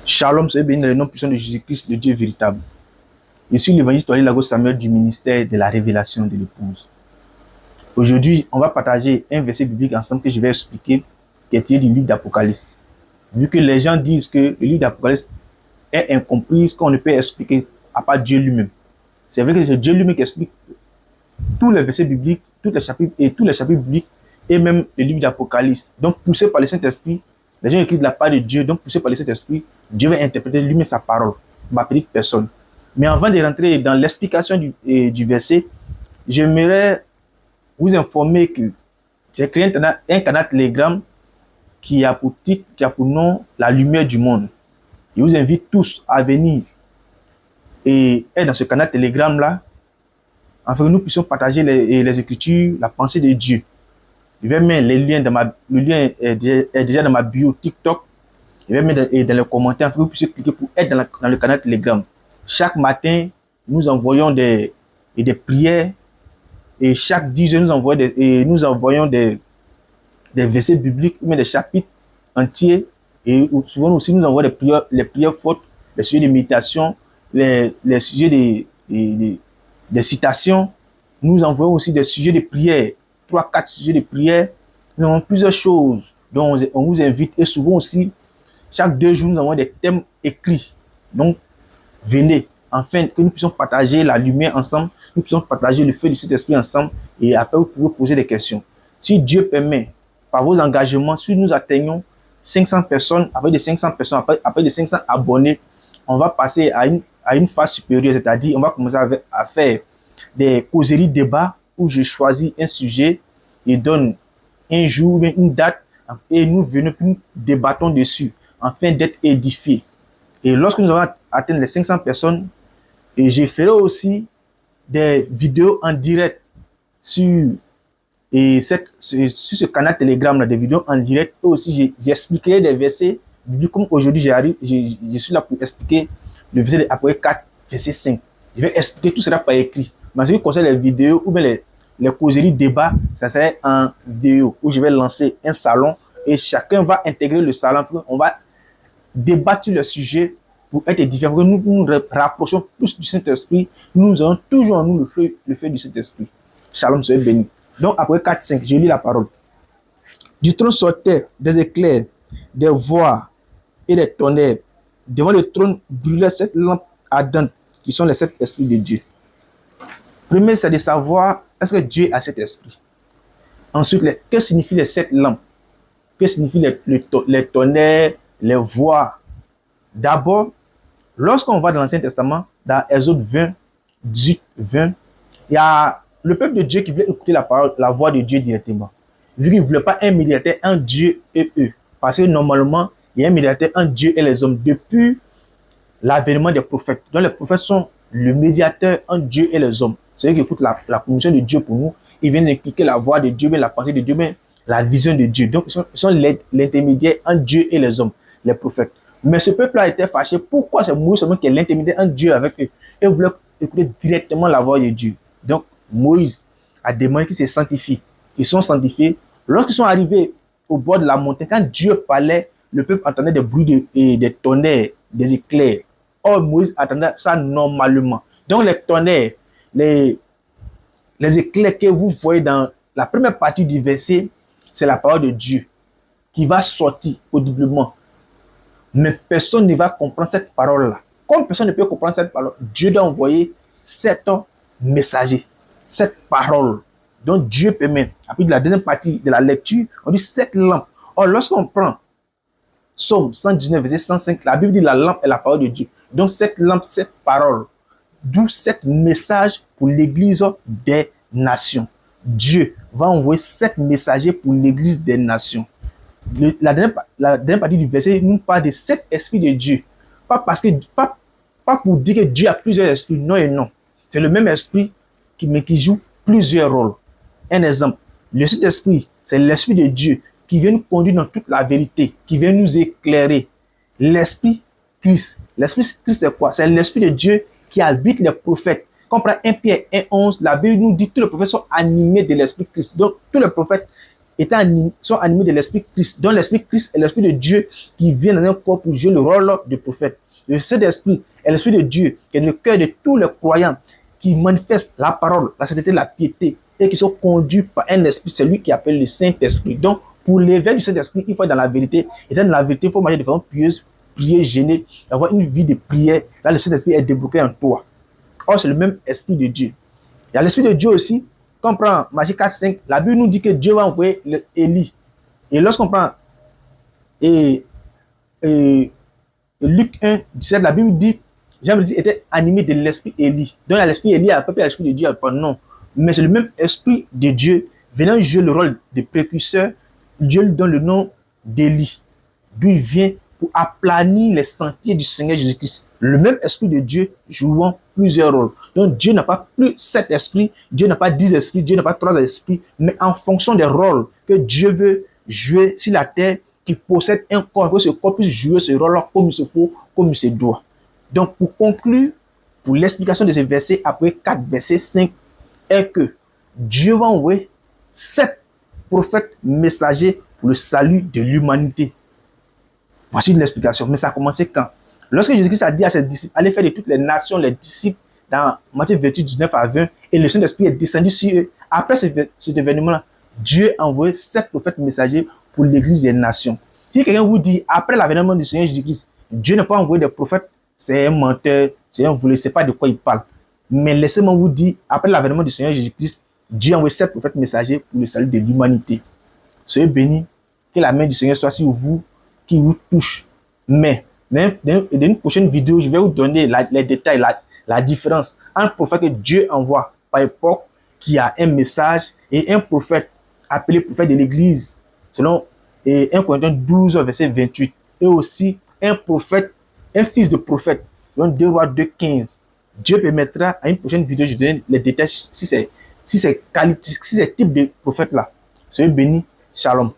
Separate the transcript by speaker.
Speaker 1: Shalom, soyez bénis dans le nom puissant de Jésus-Christ, le Dieu véritable. Je suis l'évangéliste Toali Lagos Samuel du ministère de la révélation de l'épouse. Aujourd'hui, on va partager un verset biblique ensemble que je vais expliquer, qui est tiré du livre d'Apocalypse. Vu que les gens disent que le livre d'Apocalypse est incompris, qu'on ne peut expliquer à part Dieu lui-même. C'est vrai que c'est Dieu lui-même qui explique tous les versets bibliques, tous les chapitres bibliques, et même le livre d'Apocalypse. Donc, poussé par le Saint-Esprit, les gens écrivent de la part de Dieu, donc poussé par le Saint-Esprit, Dieu va interpréter lui-même sa parole, ma petite personne. Mais avant de rentrer dans l'explication du verset, j'aimerais vous informer que j'ai créé un canal Telegram qui a pour titre, qui a pour nom La lumière du monde. Je vous invite tous à venir et être dans ce canal Telegram là, afin que nous puissions partager les Écritures, la pensée de Dieu. Je vais mettre les liens le lien est déjà dans ma bio TikTok. Je vais mettre dans les commentaires afin que vous puissiez cliquer pour être dans le canal Telegram. Chaque matin, nous envoyons des prières et chaque 10 heures, nous envoyons des versets bibliques, mais des chapitres entiers. Et souvent aussi, nous envoyons les prières fortes, les sujets de méditation, les sujets des citations. Nous envoyons aussi des sujets de prière, 3-4 sujets de prière. Nous avons plusieurs choses dont on vous invite. Et souvent aussi, chaque 2 jours, nous avons des thèmes écrits. Donc, venez, afin que nous puissions partager la lumière ensemble, nous puissions partager le feu du Saint-Esprit ensemble, et après, vous pouvez poser des questions. Si Dieu permet, par vos engagements, si nous atteignons 500 personnes, après de 500 personnes, après de 500 abonnés, on va passer à une phase supérieure, c'est-à-dire on va commencer à faire des causeries débats où je choisis un sujet et donne un jour, une date, et nous venons, nous débattons dessus, afin d'être édifiés. Et lorsque nous allons atteindre les 500 personnes, et je ferai aussi des vidéos en direct sur ce canal Telegram, là, des vidéos en direct. Et aussi, j'expliquerai des versets. Comme aujourd'hui, je suis là pour expliquer le verset d'Apocalypse 4, verset 5. Je vais expliquer tout cela par écrit. Mais ce qui concerne les vidéos ou bien les causeries débats, ça serait en vidéo où je vais lancer un salon et chacun va intégrer le salon. On va débattre sur le sujet pour être différents. Nous nous rapprochons plus du Saint-Esprit. Nous avons toujours en nous le feu du Saint-Esprit. Shalom, soyez bénis. Donc, après 4-5, je lis la parole. Du trône sortaient des éclairs, des voix et des tonnerres. Devant le trône brûlaient 7 lampes ardentes qui sont les 7 esprits de Dieu. Premier, c'est de savoir est-ce que Dieu a cet esprit. Ensuite, que signifient les 7 lampes? Que signifient les tonnerres, les voix? D'abord, lorsqu'on va dans l'Ancien Testament, dans Exode 20, 18, 20, il y a le peuple de Dieu qui voulait écouter la voix de Dieu directement. Vu qu'il ne voulait pas un médiateur entre Dieu et eux. Parce que normalement, il y a un médiateur entre Dieu et les hommes depuis l'avènement des prophètes. Donc les prophètes sont le médiateur entre Dieu et les hommes. C'est eux qui écoutent la commission de Dieu pour nous. Ils viennent expliquer la voix de Dieu, mais la pensée de Dieu, mais la vision de Dieu. Donc ils sont l'intermédiaire entre Dieu et les hommes, les prophètes. Mais ce peuple-là était fâché. Pourquoi c'est Moïse seulement qui est l'intermédiaire entre Dieu avec eux? Et voulait écouter directement la voix de Dieu. Donc Moïse a demandé qu'ils se sanctifient. Ils sont sanctifiés. Lorsqu'ils sont arrivés au bord de la montagne, quand Dieu parlait, le peuple entendait des bruits des tonnerres, des éclairs. Or, Moïse attendait ça normalement. Donc, les tonnerres, les éclairs que vous voyez dans la première partie du verset, c'est la parole de Dieu qui va sortir audiblement. Mais personne ne va comprendre cette parole-là. Comme personne ne peut comprendre cette parole, Dieu doit envoyer 7 messagers, 7 paroles. Donc, Dieu permet. Après, de la deuxième partie de la lecture, on dit 7 lampes. Or, lorsqu'on prend Psaume 119, verset 105, la Bible dit la lampe est la parole de Dieu. Donc, cette lampe, cette parole, d'où 7 messages pour l'église des nations. Dieu va envoyer 7 messagers pour l'église des nations. La dernière partie du verset nous parle de 7 esprits de Dieu. Pas pour dire que Dieu a plusieurs esprits, non et non. C'est le même esprit qui joue plusieurs rôles. Un exemple, le Saint-Esprit, c'est l'esprit de Dieu qui vient nous conduire dans toute la vérité, qui vient nous éclairer. L'esprit Christ. L'esprit Christ, c'est quoi? C'est l'esprit de Dieu qui habite les prophètes. Quand on prend 1 Pierre 1,11, la Bible nous dit que tous les prophètes sont animés de l'esprit Christ. Donc, tous les prophètes sont animés de l'Esprit Christ. Donc l'Esprit Christ est l'Esprit de Dieu qui vient dans un corps pour jouer le rôle de prophète. Le Saint-Esprit est l'Esprit de Dieu qui est dans le cœur de tous les croyants, qui manifestent la parole, la sainteté, la piété, et qui sont conduits par un esprit, c'est lui qui appelle le Saint-Esprit. Donc, pour l'éveil du Saint-Esprit, il faut être dans la vérité. Et dans la vérité, il faut marcher de façon pieuse, prier, gêner, avoir une vie de prière. Là, le Saint-Esprit est débloqué en toi. Or, c'est le même Esprit de Dieu. Il y a l'Esprit de Dieu aussi. Quand on prend Matthieu 4, 5, la Bible nous dit que Dieu va envoyer Élie. Et lorsqu'on prend et Luc 1, 17, la Bible dit, Jean dit, était animé de l'Esprit Élie. Donc, il y a l'Esprit Élie, il y a l'Esprit de Dieu, non. Mais c'est le même Esprit de Dieu venant jouer le rôle de précurseur. Dieu lui donne le nom d'Élie, d'où il vient pour aplanir les sentiers du Seigneur Jésus-Christ. Le même Esprit de Dieu jouant plusieurs rôles. Donc Dieu n'a pas plus 7 esprits, Dieu n'a pas 10 esprits, Dieu n'a pas 3 esprits, mais en fonction des rôles que Dieu veut jouer sur la terre, qui possède un corps, que ce corps puisse jouer ce rôle-là comme il se faut, comme il se doit. Donc pour conclure, pour l'explication de ce verset, après 4, verset 5, est que Dieu va envoyer 7 prophètes messagers pour le salut de l'humanité. Voici une explication. Mais ça a commencé quand? Lorsque Jésus-Christ a dit à ses disciples, allez faire de toutes les nations les disciples, dans Matthieu 28, 19 à 20, et le Saint-Esprit est descendu sur eux. Après cet événement-là, Dieu a envoyé 7 prophètes messagers pour l'église des nations. Si quelqu'un vous dit, après l'avènement du Seigneur Jésus-Christ, Dieu n'a pas envoyé des prophètes, c'est un menteur, c'est un voleur, je ne sais pas de quoi il parle. Mais laissez-moi vous dire, après l'avènement du Seigneur Jésus-Christ, Dieu a envoyé 7 prophètes messagers pour le salut de l'humanité. Soyez bénis, que la main du Seigneur soit sur vous, qui vous touche. Mais, dans une prochaine vidéo, je vais vous donner les détails, la différence entre un prophète que Dieu envoie par époque, qui a un message, et un prophète appelé prophète de l'église, selon 1 Corinthiens 12, verset 28. Et aussi un prophète, un fils de prophète, selon 2 Rois 2, 15. Dieu permettra, à une prochaine vidéo, je donne les détails si c'est type de prophète là. Soyez bénis. Shalom.